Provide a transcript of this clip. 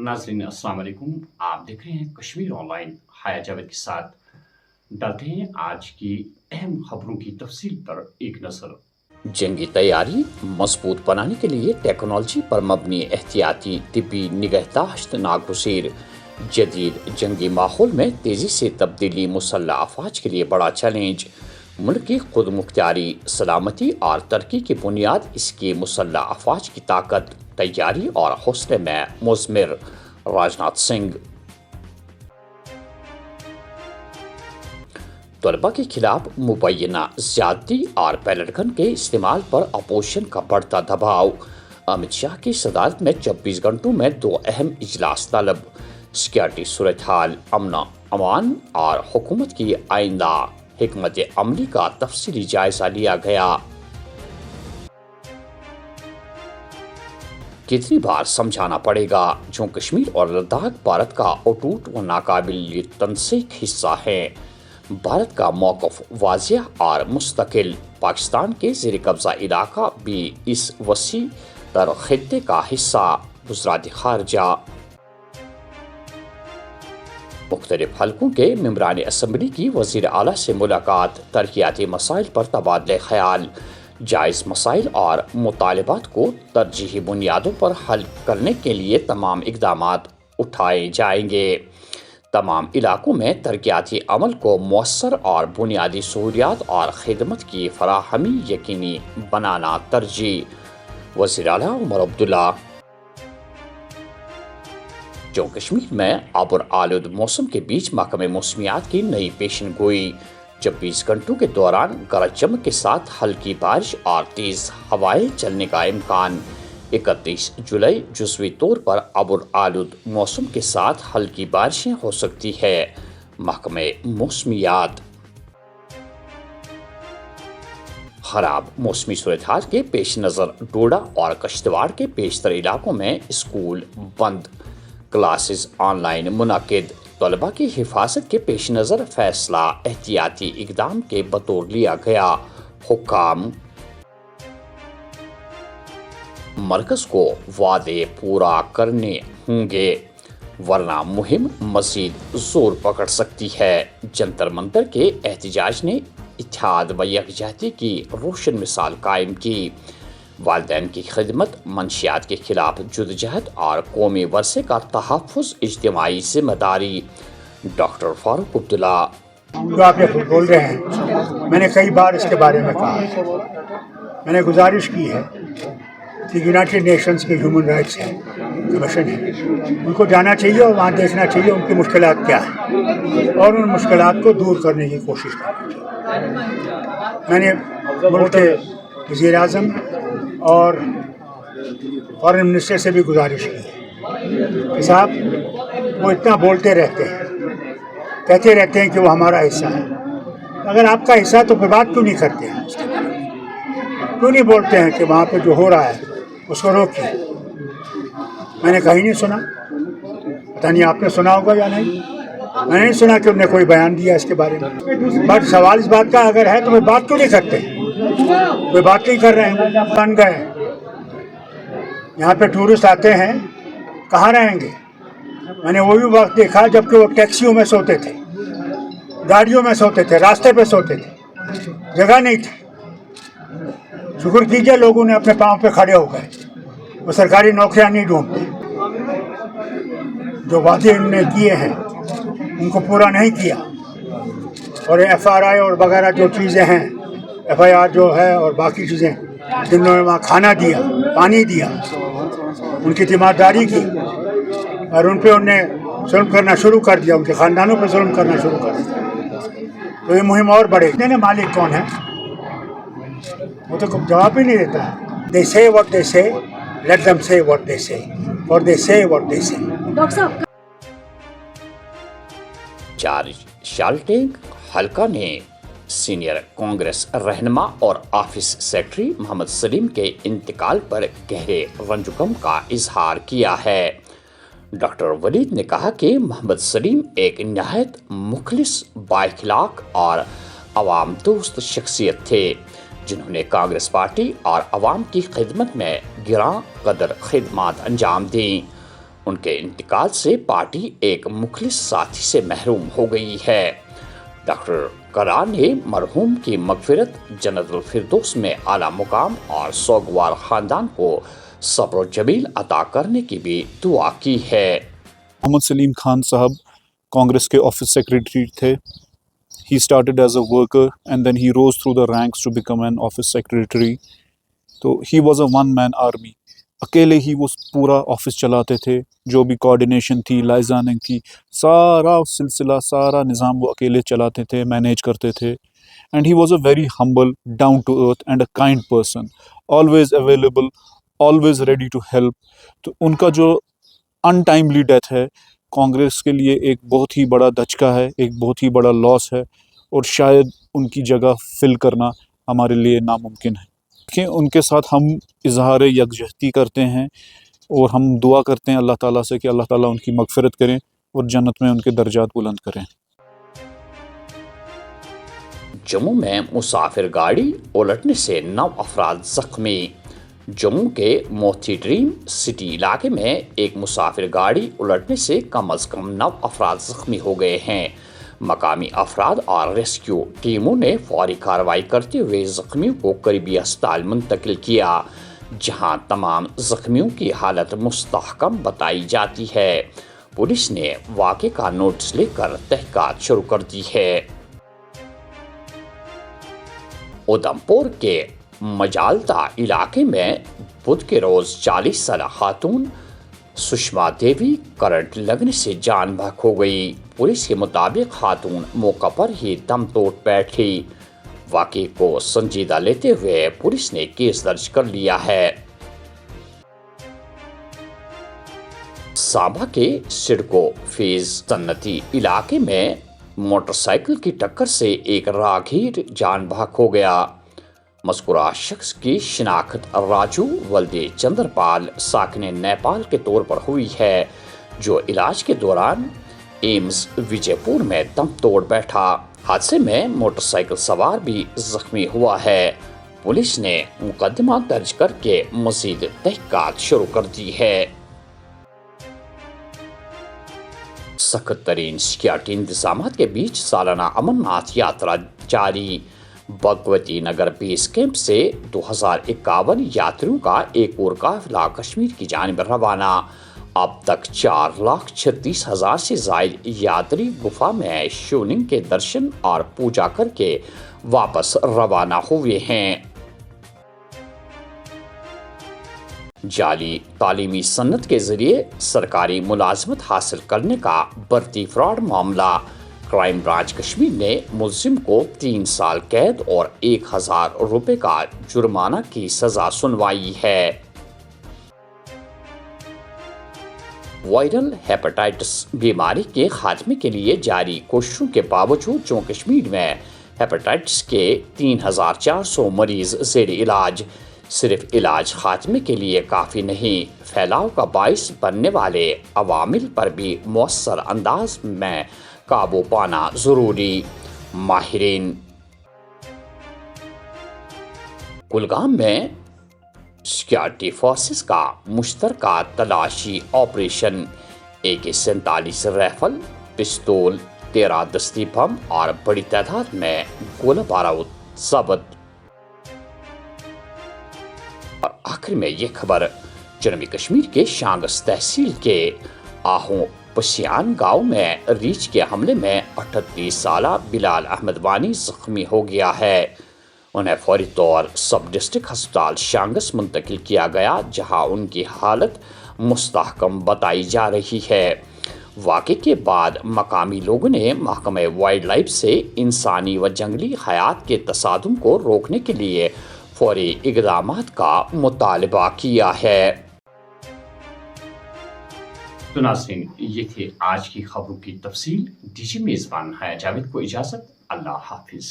नाज़रीन अस्सलाम वालेकुम। आप देख रहे हैं कश्मीर ऑनलाइन। हाया जावेद के साथ डालते हैं आज की अहम खबरों की तफसील पर एक नज़र। जंगी तैयारी मजबूत बनाने के लिए टेक्नोलॉजी पर मबनी एहतियाती तिब्बी निगहदाश्त नागुज़ीर। जदीद जंगी माहौल में तेज़ी से तब्दीली मुसल्लह अफवाज के लिए बड़ा चैलेंज। मुल्क की खुद मुख्तारी, सलामती और तरक्की की बुनियाद इसकी मुसल्लह अफवाज की ताकत, तैयारी और हौसले में मुज़मिर। राजनाथ सिंह। तलबा के खिलाफ मुबैना ज़्यादती और पैलेट गन के इस्तेमाल पर अपोजिशन का बढ़ता दबाव। अमित शाह की सदारत में 24 घंटों में 2 अहम इजलास तलब। सिक्योरिटी सूरत हाल, अमन अमान और हुकूमत की आइंदा हिकमत अमली का तफसीली जायजा लिया गया। कितनी बार समझाना पड़ेगा, जम्मू कश्मीर और लद्दाख भारत का अटूट व नाकाबिल तनसीक हिस्सा है। भारत का मौक़िफ़ वाज़ेह और मुस्तकिल। पाकिस्तान के ज़ेर कब्ज़ा इलाका भी इस वसी तर खित्ते का हिस्सा। वज़ारत ख़ारजा। मुख्तलिफ हलकों के मेंबरान असम्बली की वज़ीर आला से मुलाकात। तरक्याती मसाइल पर तबादले ख़याल। जायज़ मसाइल और मुतालबात को तरजीही बुनियादों पर हल करने के लिए तमाम इक़दामात उठाए जाएंगे। तमाम इलाकों में तरक्याती अमल को मौसर और बुनियादी सहूलियात और खिदमत की फराहमी यकीनी बनाना तरजीह। वज़ीर आला उमर अब्दुल्ला। जम्मू कश्मीर में आबुर आलूद मौसम के बीच महकमे मौसमियात की नई पेशन गोई। 24 घंटों के दौरान गरज चमक के साथ हल्की बारिश और तेज़ हवाएं चलने का इम्कान। 31 जुलाई जुज़वी तौर पर आबुर आलूद मौसम के साथ हल्की बारिशें हो सकती है। महकमे मौसमियात। खराब मौसमी सूरत हाल के पेश नज़र डोडा और कश्तवाड़ के पेशतर इलाकों में स्कूल बंद, क्लासेस ऑनलाइन मुनाकिद। तलबा की हिफाजत के पेश नज़र फैसला एहतियाती इक़दाम के बतौर लिया गया। हुक्काम। मरकज़ को वादे पूरा करने होंगे वरना मुहिम मज़ीद ज़ोर पकड़ सकती है। जंतर मंतर के एहतजाज ने इत्तेहाद व यकजहती की रोशन मिसाल कायम की। वालिदैन की खिदमत, मंशियात के खिलाफ जुदजहद और कौमी वरसे का तहफ़्फ़ुज़ इज्तिमाई ज़िम्मेदारी। डॉक्टर फारूक अब्दुल्ला। जो आप ये बोल रहे हैं, मैंने कई बार इसके बारे में कहा। मैंने गुजारिश की है कि यूनाइटेड नेशंस के ह्यूमन राइट्स कमीशन है, उनको जाना चाहिए और वहाँ देखना चाहिए उनकी मुश्किलात क्या है और उन मुश्किलात को दूर करने की कोशिश करनी चाहिए। मैंने मुल्क के वज़ीर आज़म और फॉरेन मिनिस्टर से भी गुजारिश की है कि साहब वो इतना बोलते रहते हैं, कहते रहते हैं कि वो हमारा हिस्सा है। अगर आपका हिस्सा तो फिर बात क्यों नहीं करते हैं? क्यों नहीं बोलते हैं कि वहाँ पे जो हो रहा है उसको रोकिए? मैंने कहीं नहीं सुना, पता नहीं आपने सुना होगा या नहीं। मैंने नहीं सुना कि उन्होंने कोई बयान दिया इसके बारे में। बट सवाल इस बात का अगर है तो फिर बात क्यों नहीं करते? कोई बात नहीं कर रहे हैं। बन गए यहाँ पे टूरिस्ट आते हैं, कहाँ रहेंगे? मैंने वो भी वक्त देखा जबकि वो टैक्सियों में सोते थे, गाड़ियों में सोते थे, रास्ते पे सोते थे, जगह नहीं थी। शुक्र कीजिए लोगों ने अपने पाँव पे खड़े हो गए, वो सरकारी नौकरियां नहीं ढूंढते। जो वादे उन्होंने किए हैं उनको पूरा नहीं किया। और FRI और वगैरह जो चीज़ें हैं, FIR जो है और बाकी चीज़ें, जिन्होंने वहाँ खाना दिया, पानी दिया, उनकी तीमारदारी की और उन पर उनने जुल्म करना शुरू कर दिया, उनके ख़ानदानों पर जुल्म करना शुरू कर दिया, तो ये मुहिम और बढ़ेगी। ने मालिक कौन है? वो तो जवाब ही नहीं देता है। They say what they say, let them say what they say, or they say what they say. George शाल्टेग हल्का ने सीनियर कांग्रेस रहनुमा और ऑफिस सेक्रेटरी मोहम्मद सलीम के इंतकाल पर गहरे रंज-गम का इजहार किया है। डॉक्टर वलीद ने कहा कि मोहम्मद सलीम एक नहायत मुखलिस, बाइखलाक और अवाम दोस्त शख्सियत थे, जिन्होंने कांग्रेस पार्टी और अवाम की खिदमत में गिरां कदर खिदमत अंजाम दी। ان کے انتقال سے پارٹی ایک مخلص ساتھی سے محروم ہو گئی ہے۔ ڈاکٹر کرار نے مرحوم کی مغفرت جنت الفردوس میں اعلیٰ مقام اور سوگوار خاندان کو صبر و جمیل عطا کرنے کی بھی دعا کی ہے۔ محمد سلیم خان صاحب کانگریس کے آفس سیکریٹری تھے۔ He started as a worker and then he rose through the ranks to become an office secretary. تو he was a one man army. اکیلے ہی وہ پورا آفس چلاتے تھے، جو بھی کوآرڈینیشن تھی، لائزاننگ تھی، سارا سلسلہ، سارا نظام وہ اکیلے چلاتے تھے، مینیج کرتے تھے۔ And he was a very humble, down to earth and a kind person, always available, always ready to help. تو ان کا جو ان ٹائملی ڈیتھ ہے کانگریس کے لیے ایک بہت ہی بڑا دھچکا ہے، ایک بہت ہی بڑا لاس ہے، اور شاید ان کی جگہ فل کرنا ہمارے لیے ناممکن ہے۔ کہ ان کے ساتھ ہم اظہار یکجہتی کرتے ہیں اور ہم دعا کرتے ہیں اللہ تعالیٰ سے کہ اللہ تعالیٰ ان کی مغفرت کریں اور جنت میں ان کے درجات بلند کریں۔ جموں میں مسافر گاڑی الٹنے سے 9 افراد زخمی۔ جموں کے موتی ڈریم سٹی علاقے میں ایک مسافر گاڑی الٹنے سے کم از کم 9 افراد زخمی ہو گئے ہیں۔ مقامی افراد اور ریسکیو ٹیموں نے فوری کارروائی کرتے ہوئے زخمیوں کو قریبی اسپتال منتقل کیا، جہاں تمام زخمیوں کی حالت مستحکم بتائی جاتی ہے۔ پولیس نے واقعے کا نوٹس لے کر تحقیقات شروع کر دی ہے۔ ادھمپور کے مجالتا علاقے میں بدھ کے روز 40 سالہ خاتون سشما دیوی کرنٹ لگنے سے جان بحق ہو گئی۔ پولیس کے مطابق خاتون موقع پر ہی دم توڑ بیٹھی۔ واقعے کو سنجیدہ لیتے ہوئے پولیس نے کیس درج کر لیا ہے۔ سانبا کے سڑکو فیض صنعتی علاقے میں موٹر سائیکل کی ٹکر سے ایک راہگیر جان بحق ہو گیا۔ مذکورہ شخص کی شناخت راجو ولد چندر پال ساکن نیپال کے طور پر ہوئی ہے، جو علاج کے دوران ایمز وجے پور میں دم توڑ بیٹھا۔ حادثے میں موٹر سائیکل سوار بھی زخمی ہوا ہے۔ پولیس نے مقدمہ درج کر کے مزید تحقیقات شروع کر دی ہے۔ سخت ترین سیکورٹی انتظامات کے بیچ سالانہ امر ناتھ یاترا جاری۔ بھگوتی نگر بیس کیمپ سے 2051 یاتریوں کا ایک اور قافلہ کشمیر کی جانب روانہ۔ اب تک 4,36,000 سے زائد یاتری گفا میں شیولنگ کے درشن اور پوجا کر کے واپس روانہ ہوئے ہیں۔ جعلی تعلیمی سند کے ذریعے سرکاری ملازمت حاصل کرنے کا بھرتی فراڈ معاملہ۔ کرائم برانچ کشمیر نے ملزم کو 3 سال قید اور 1,000 روپے کا جرمانہ کی سزا سنوائی ہے۔ وائرل ہیپاٹائٹس بیماری کے خاتمے کے لیے جاری کوششوں کے باوجود جموں کشمیر میں ہیپاٹائٹس کے 3,400 مریض زیر علاج۔ صرف علاج خاتمے کے لیے کافی نہیں، پھیلاؤ کا باعث بننے والے عوامل پر بھی مؤثر انداز میں قابو پانا ضروری۔ ماہرین کلگام میں سیکورٹی فورسز کا مشترکہ تلاشی آپریشن، AK-47 رائفل، پستول، 13 دستی بم اور بڑی تعداد میں گولہ بارود ضبط۔ اور آخر میں یہ خبر، جنوبی کشمیر کے شانگس تحصیل کے آہوں پسیان گاؤں میں ریچھ کے حملے میں 38 سالہ بلال احمد وانی زخمی ہو گیا ہے۔ انہیں فوری طور سب ڈسٹرکٹ ہسپتال شانگس منتقل کیا گیا، جہاں ان کی حالت مستحکم بتائی جا رہی ہے۔ واقعے کے بعد مقامی لوگوں نے محکمہ وائلڈ لائف سے انسانی و جنگلی حیات کے تصادم کو روکنے کے لیے فوری اقدامات کا مطالبہ کیا ہے۔ تو ناظرین، یہ تھے آج کی خبروں کی تفصیل۔ دیجیے میزبان حیا جاوید کو اجازت۔ اللہ حافظ۔